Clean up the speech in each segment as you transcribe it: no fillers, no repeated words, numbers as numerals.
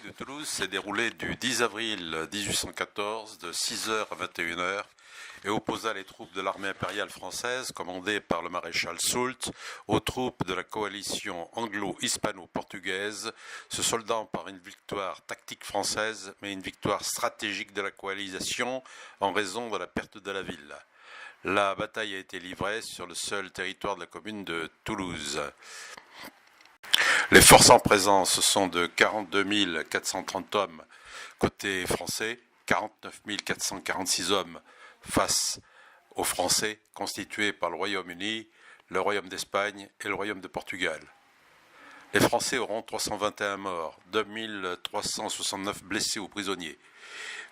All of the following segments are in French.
de Toulouse s'est déroulée du 10 avril 1814 de 6h à 21h et opposa les troupes de l'armée impériale française commandée par le maréchal Soult aux troupes de la coalition anglo-hispano-portugaise, se soldant par une victoire tactique française mais une victoire stratégique de la coalition en raison de la perte de la ville. La bataille a été livrée sur le seul territoire de la commune de Toulouse. Les forces en présence sont de 42 430 hommes côté français, 49 446 hommes face aux Français, constitués par le Royaume-Uni, le Royaume d'Espagne et le Royaume de Portugal. Les Français auront 321 morts, 2369 blessés ou prisonniers.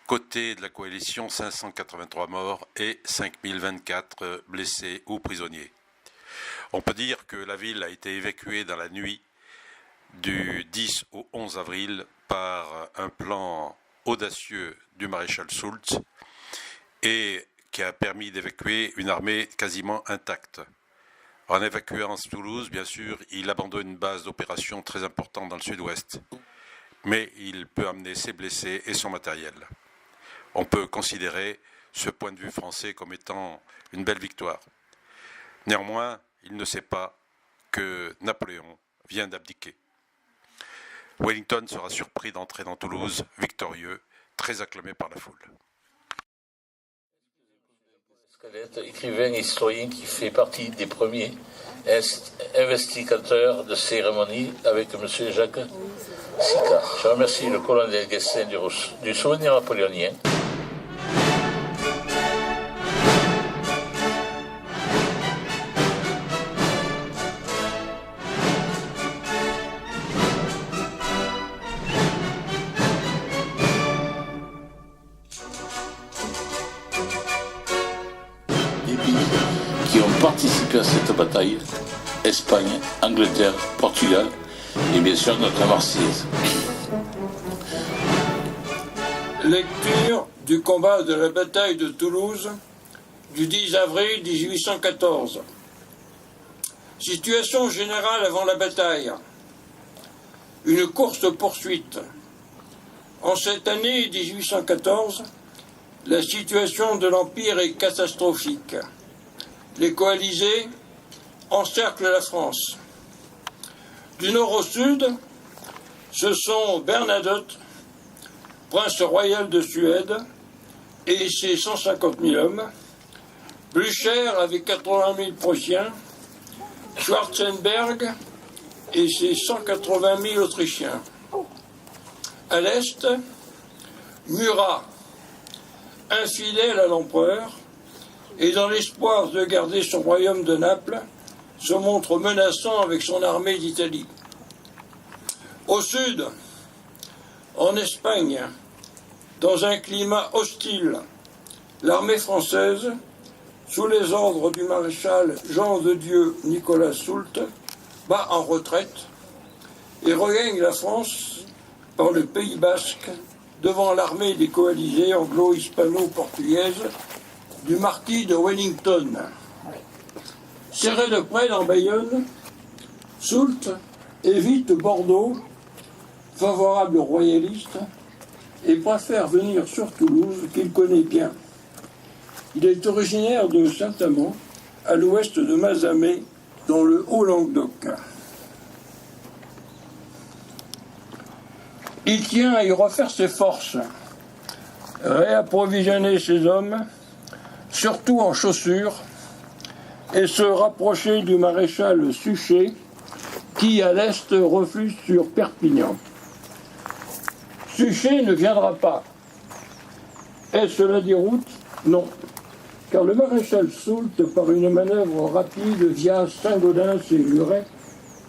Côté de la coalition, 583 morts et 5024 blessés ou prisonniers. On peut dire que la ville a été évacuée dans la nuit du 10 au 11 avril par un plan audacieux du maréchal Soult et qui a permis d'évacuer une armée quasiment intacte. En évacuant Toulouse, bien sûr, il abandonne une base d'opération très importante dans le sud-ouest, mais il peut amener ses blessés et son matériel. On peut considérer ce point de vue français comme étant une belle victoire. Néanmoins, il ne sait pas que Napoléon vient d'abdiquer. Wellington sera surpris d'entrer dans Toulouse, victorieux, très acclamé par la foule. Écrivain historien qui fait partie des premiers investigateurs de cérémonie avec M. Jacques Sicard. Je remercie le colonel Guessin du souvenir napoléonien. Qui ont participé à cette bataille, Espagne, Angleterre, Portugal et bien sûr notre Marseillaise. Lecture du combat de la bataille de Toulouse du 10 avril 1814. Situation générale avant la bataille. Une course-poursuite. En cette année 1814, la situation de l'Empire est catastrophique. Les coalisés encerclent la France. Du nord au sud, ce sont Bernadotte, prince royal de Suède, et ses 150 000 hommes, Blücher avec 80 000 Prussiens, Schwarzenberg et ses 180 000 Autrichiens. À l'est, Murat, infidèle à l'empereur, et dans l'espoir de garder son royaume de Naples, se montre menaçant avec son armée d'Italie. Au sud, en Espagne, dans un climat hostile, l'armée française, sous les ordres du maréchal Jean de Dieu Nicolas Soult, bat en retraite et regagne la France par le Pays basque devant l'armée des coalisés anglo-hispano-portugaises du marquis de Wellington. Serré de près dans Bayonne, Soult évite Bordeaux, favorable aux royalistes, et préfère venir sur Toulouse, qu'il connaît bien. Il est originaire de Saint-Amand, à l'ouest de Mazamet, dans le Haut-Languedoc. Il tient à y refaire ses forces, réapprovisionner ses hommes, surtout en chaussures, et se rapprocher du maréchal Suchet, qui, à l'est, refuse sur Perpignan. Suchet ne viendra pas. Est-ce la déroute? Non. Car le maréchal Soult, par une manœuvre rapide via Saint-Gaudens et Muret,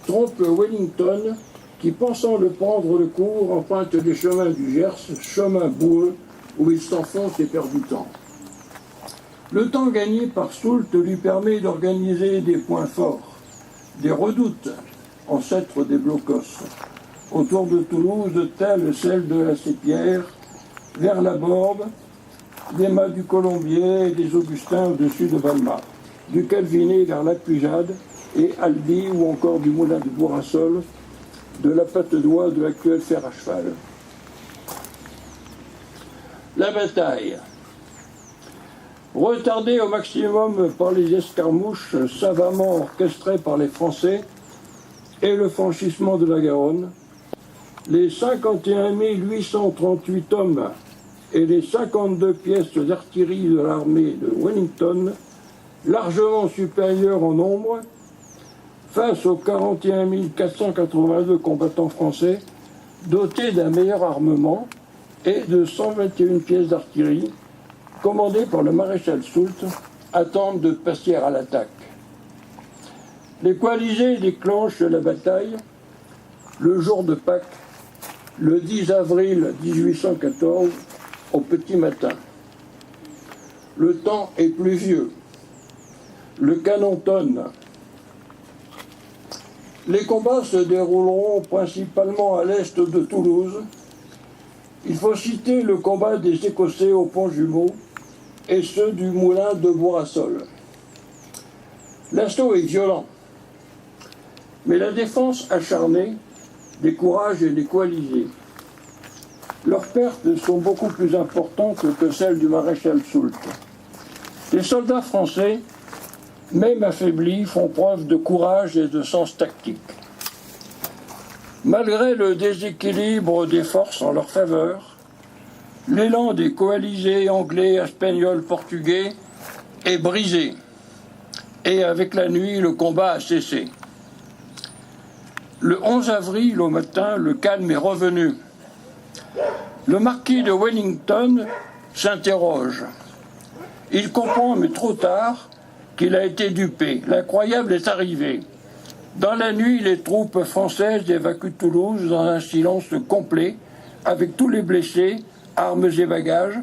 trompe Wellington, qui, pensant le prendre le cours, emprunte les chemins du Gers, chemin boueux, où il s'enfonce et perd du temps. Le temps gagné par Soult lui permet d'organiser des points forts, des redoutes, ancêtres des blocos, autour de Toulouse, telles celles de la Sépierre, vers la Borbe, des mâts du Colombier et des Augustins au-dessus de Valma, du Calviné vers la Pujade et Albi ou encore du moulin de Bourrassol, de la patte d'oie de l'actuel fer à cheval. La bataille. Retardée au maximum par les escarmouches savamment orchestrées par les Français et le franchissement de la Garonne, les 51 838 hommes et les 52 pièces d'artillerie de l'armée de Wellington, largement supérieures en nombre, face aux 41 482 combattants français, dotés d'un meilleur armement et de 121 pièces d'artillerie, commandées par le maréchal Soult, attendent de passer à l'attaque. Les coalisés déclenchent la bataille le jour de Pâques, le 10 avril 1814, au petit matin. Le temps est pluvieux. Le canon tonne. Les combats se dérouleront principalement à l'est de Toulouse. Il faut citer le combat des Écossais au pont Jumeau et ceux du moulin de Bourrassol. L'assaut est violent, mais la défense acharnée décourage les coalisés. Leurs pertes sont beaucoup plus importantes que celles du maréchal Soult. Les soldats français, même affaiblis, font preuve de courage et de sens tactique. Malgré le déséquilibre des forces en leur faveur, l'élan des coalisés anglais, espagnols, portugais est brisé. Et avec la nuit, le combat a cessé. Le 11 avril au matin, le calme est revenu. Le marquis de Wellington s'interroge. Il comprend, mais trop tard, qu'il a été dupé. L'incroyable est arrivé. Dans la nuit, les troupes françaises évacuent Toulouse dans un silence complet, avec tous les blessés, armes et bagages,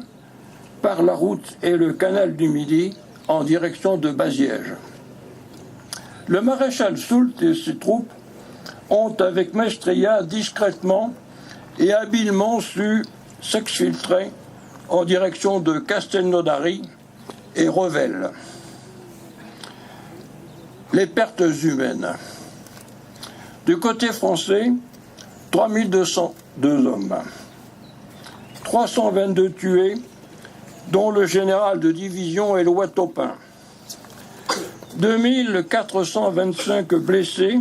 par la route et le canal du Midi, en direction de Baziège. Le maréchal Soult et ses troupes ont, avec maestria, discrètement et habilement su s'exfiltrer en direction de Castelnaudary et Revel. Les pertes humaines. Du côté français, 3202 hommes, 322 tués, dont le général de division Éloi Taupin, 2425 blessés,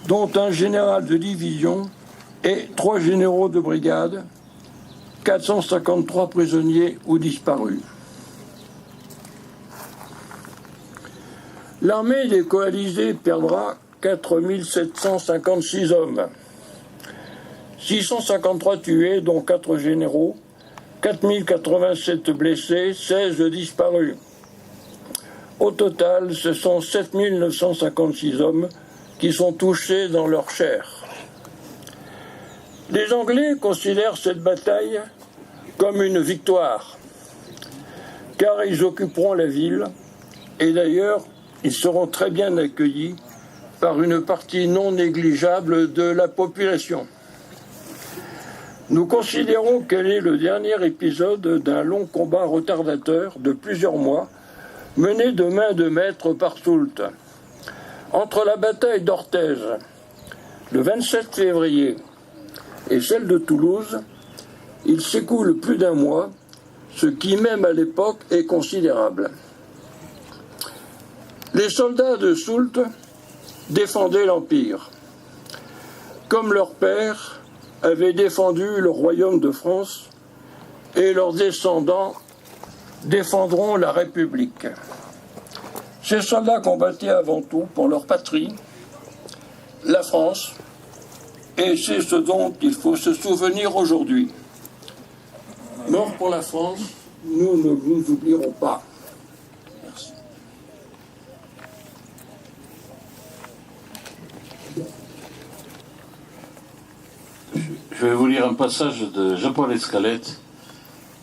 dont un général de division et 3 généraux de brigade, 453 prisonniers ou disparus. L'armée des coalisés perdra 4756 hommes, 653 tués, dont 4 généraux, 4087 blessés, 16 disparus. Au total, ce sont 7956 hommes qui sont touchés dans leur chair. Les Anglais considèrent cette bataille comme une victoire, car ils occuperont la ville, et d'ailleurs, ils seront très bien accueillis par une partie non négligeable de la population. Nous considérons qu'elle est le dernier épisode d'un long combat retardateur de plusieurs mois, mené de main de maître par Soult. Entre la bataille d'Orthez, le 27 février, et celle de Toulouse, il s'écoule plus d'un mois, ce qui, même à l'époque, est considérable. Les soldats de Soult défendaient l'Empire, comme leurs pères avaient défendu le royaume de France, et leurs descendants défendront la République. Ces soldats combattaient avant tout pour leur patrie, la France, et c'est ce dont il faut se souvenir aujourd'hui. Mort pour la France, nous ne vous oublierons pas. Merci. Je vais vous lire un passage de Jean-Paul Escalette,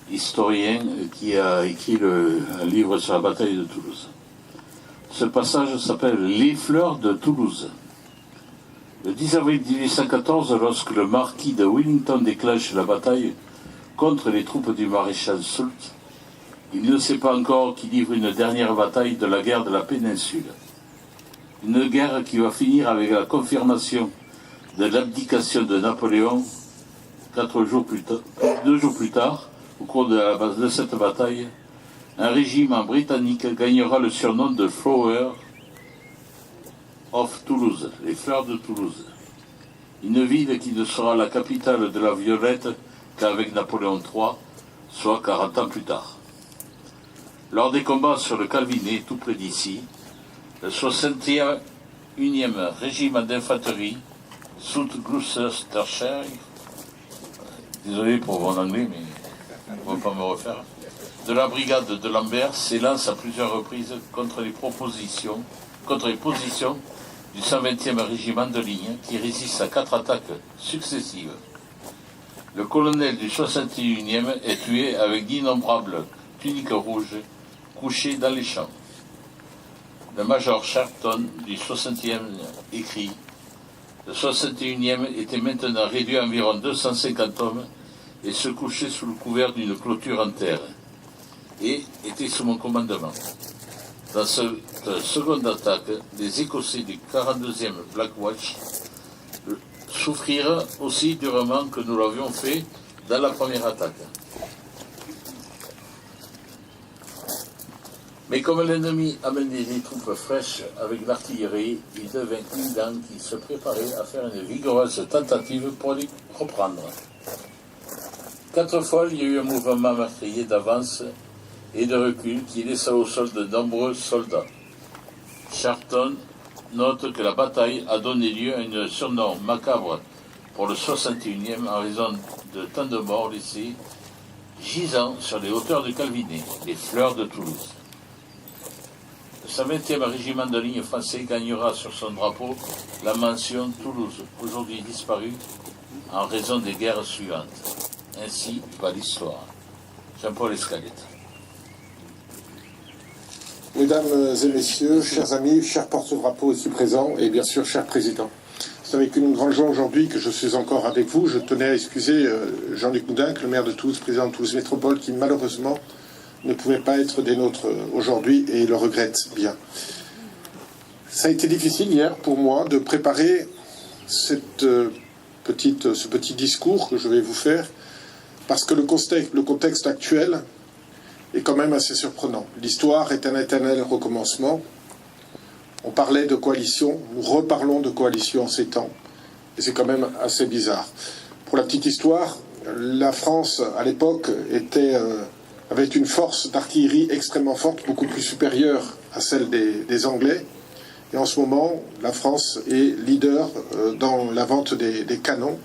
historien qui a écrit un livre sur la bataille de Toulouse. Ce passage s'appelle « Les fleurs de Toulouse ». Le 10 avril 1814, lorsque le marquis de Wellington déclenche la bataille contre les troupes du maréchal Soult, il ne sait pas encore qu'il livre une dernière bataille de la guerre de la péninsule. Une guerre qui va finir avec la confirmation de l'abdication de Napoléon 2 jours plus tard, au cours de cette bataille, un régiment britannique gagnera le surnom de Flower of Toulouse, les fleurs de Toulouse. Une ville qui ne sera la capitale de la Violette qu'avec Napoléon III, soit 40 ans plus tard. Lors des combats sur le Calvinet, tout près d'ici, le 61e régiment d'infanterie, South Gloucestershire, désolé pour mon anglais, mais on ne va pas me refaire, de la brigade de Lambert s'élance à plusieurs reprises contre les positions du 120e régiment de ligne qui résiste à 4 attaques successives. Le colonel du 61e est tué avec d'innombrables tuniques rouges couchées dans les champs. Le major Sharpton du 60e écrit « Le 61e était maintenant réduit à environ 250 hommes et se couchait sous le couvert d'une clôture en terre et était sous mon commandement. Dans cette seconde attaque, les Écossais du 42e Black Watch souffrirent aussi durement que nous l'avions fait dans la première attaque. Mais comme l'ennemi amenait des troupes fraîches avec l'artillerie, il devint évident qu'il se préparait à faire une vigoureuse tentative pour les reprendre. 4 fois, il y a eu un mouvement meurtrier d'avance et de recul qui laissa au sol de nombreux soldats. Sharpton note que la bataille a donné lieu à un surnom macabre pour le 61e en raison de tant de morts laissés gisant sur les hauteurs du Calvinet, les fleurs de Toulouse. Le 120e régiment de ligne français gagnera sur son drapeau la mention Toulouse, aujourd'hui disparue en raison des guerres suivantes. Ainsi va l'histoire. Jean-Paul Escalette. Mesdames et messieurs, chers amis, chers porte-drapeaux ici présents et bien sûr chers présidents. C'est avec une grande joie aujourd'hui que je suis encore avec vous. Je tenais à excuser Jean-Luc Moudenc, le maire de Toulouse, président de Toulouse Métropole, qui malheureusement ne pouvait pas être des nôtres aujourd'hui et le regrette bien. Ça a été difficile hier pour moi de préparer ce petit discours que je vais vous faire parce que le contexte actuel est quand même assez surprenant. L'histoire est un éternel recommencement. On parlait de coalition, nous reparlons de coalition en ces temps, et c'est quand même assez bizarre. Pour la petite histoire, la France, à l'époque, avait une force d'artillerie extrêmement forte, beaucoup plus supérieure à celle des Anglais, et en ce moment, la France est leader dans la vente des canons.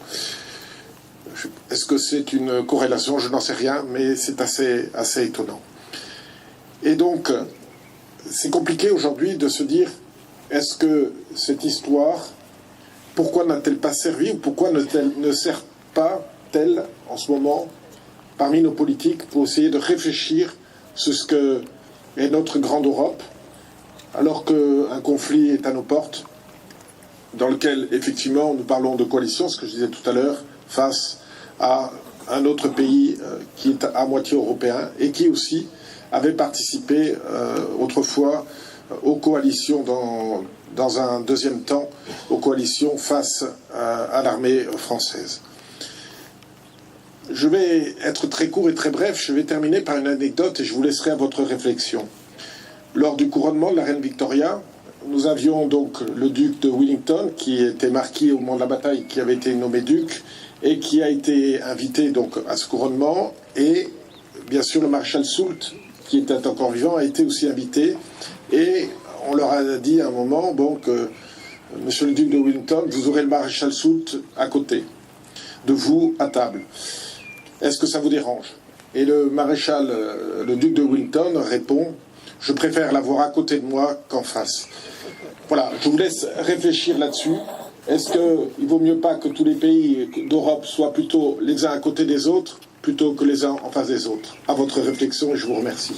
Est-ce que c'est une corrélation? Je n'en sais rien, mais c'est assez étonnant. Et donc, c'est compliqué aujourd'hui de se dire, est-ce que cette histoire, pourquoi n'a-t-elle pas servi, ou pourquoi ne sert pas-t-elle en ce moment parmi nos politiques pour essayer de réfléchir sur ce que est notre grande Europe, alors qu'un conflit est à nos portes, dans lequel, effectivement, nous parlons de coalition, ce que je disais tout à l'heure, face à un autre pays qui est à moitié européen et qui aussi avait participé autrefois aux coalitions, dans un deuxième temps, aux coalitions face à l'armée française. Je vais être très court et très bref, je vais terminer par une anecdote et je vous laisserai à votre réflexion. Lors du couronnement de la reine Victoria, nous avions donc le duc de Wellington, qui était marquis au moment de la bataille, qui avait été nommé duc, et qui a été invité donc à ce couronnement, et bien sûr le maréchal Soult, qui était encore vivant, a été aussi invité, et on leur a dit à un moment, monsieur le duc de Wellington, vous aurez le maréchal Soult à côté de vous à table. Est-ce que ça vous dérange? Et le maréchal, le duc de Wellington répond, je préfère l'avoir à côté de moi qu'en face. Voilà, je vous laisse réfléchir là-dessus. Est-ce qu'il vaut mieux pas que tous les pays d'Europe soient plutôt les uns à côté des autres, plutôt que les uns en face des autres? À votre réflexion et je vous remercie.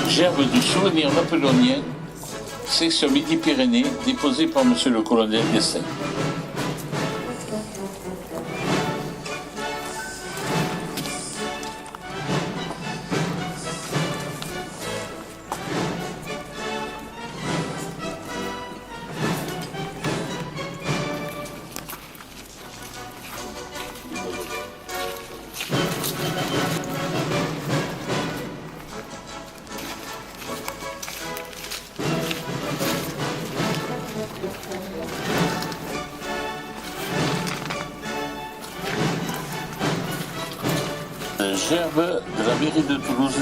Gerbe du souvenir napoléonien, section Midi-Pyrénées, déposée par Monsieur le colonel Guestin. Gerbe de la mairie de Toulouse.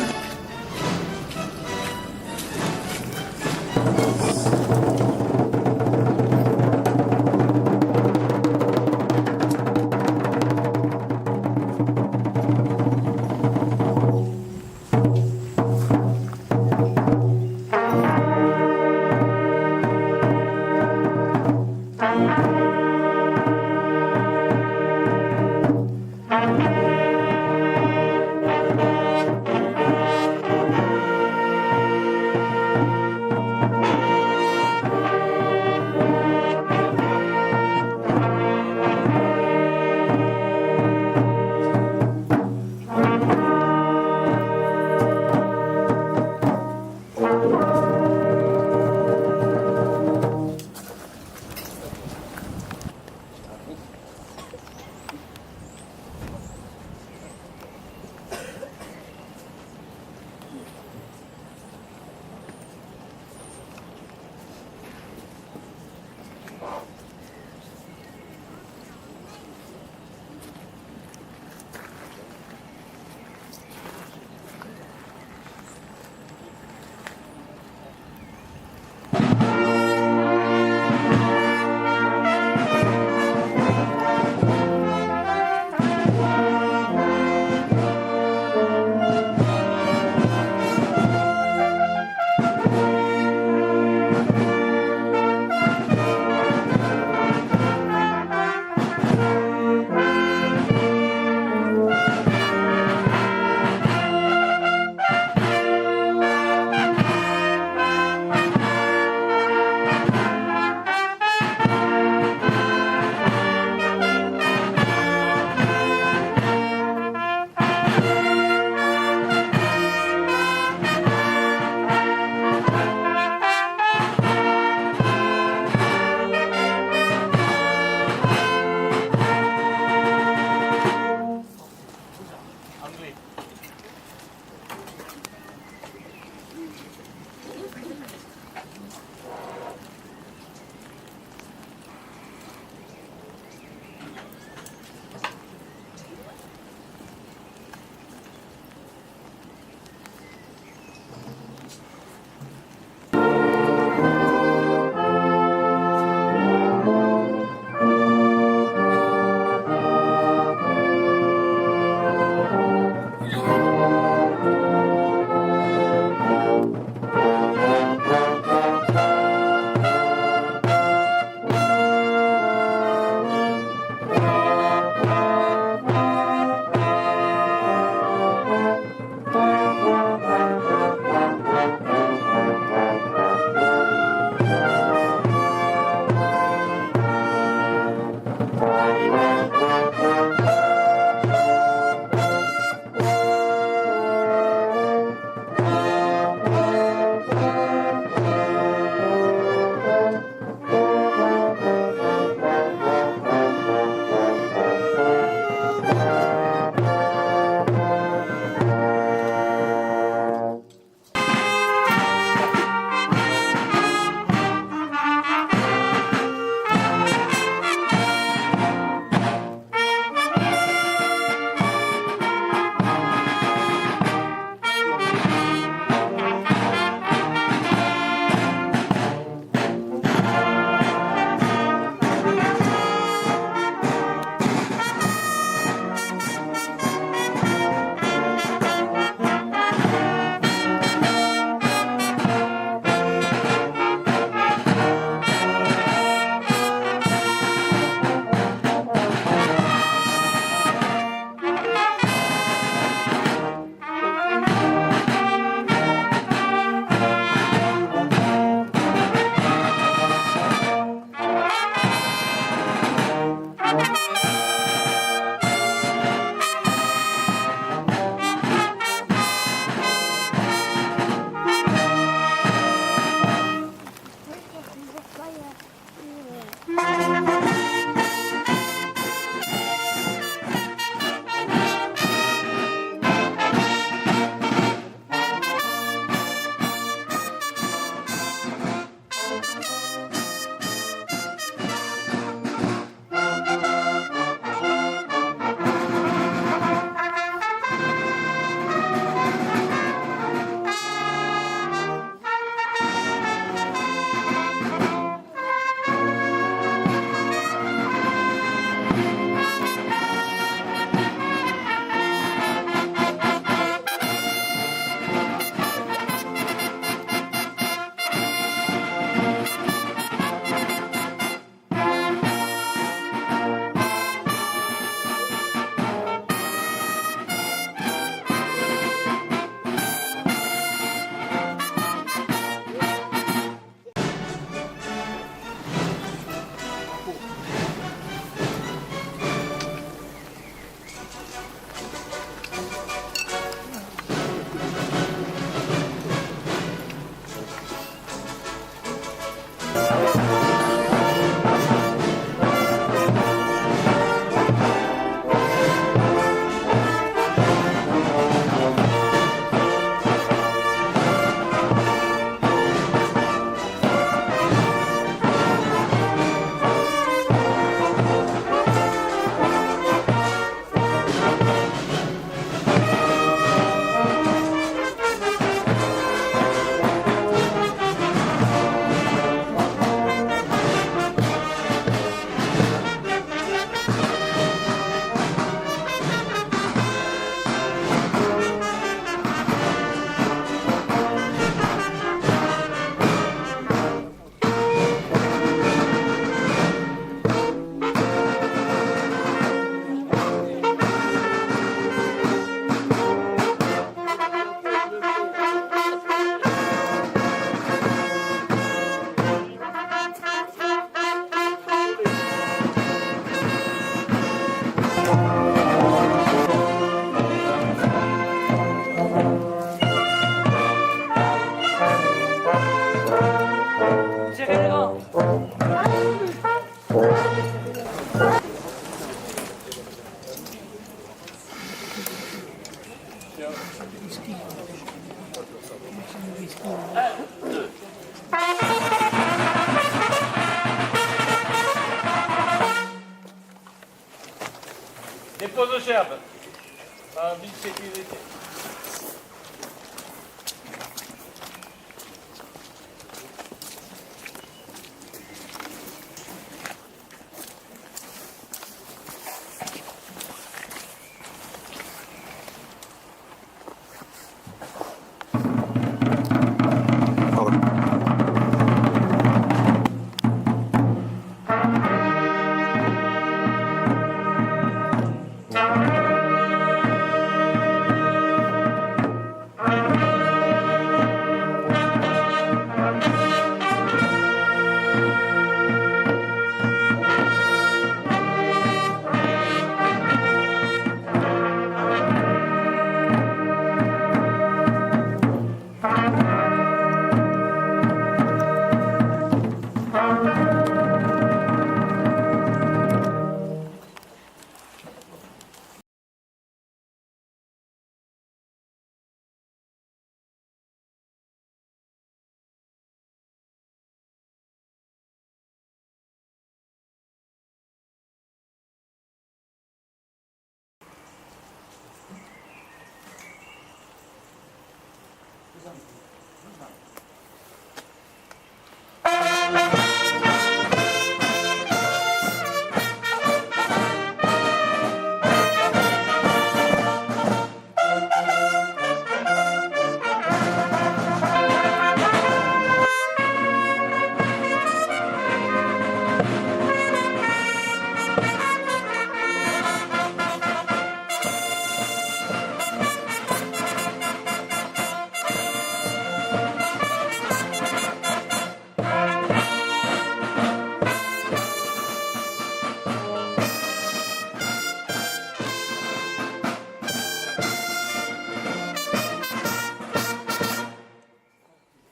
Dépose au gerbe. En vue de sécurité.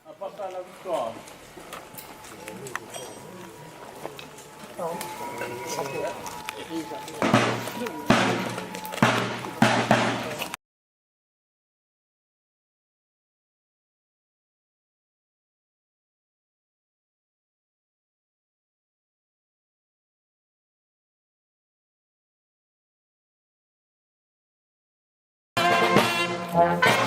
Apporte à la victoire. Thank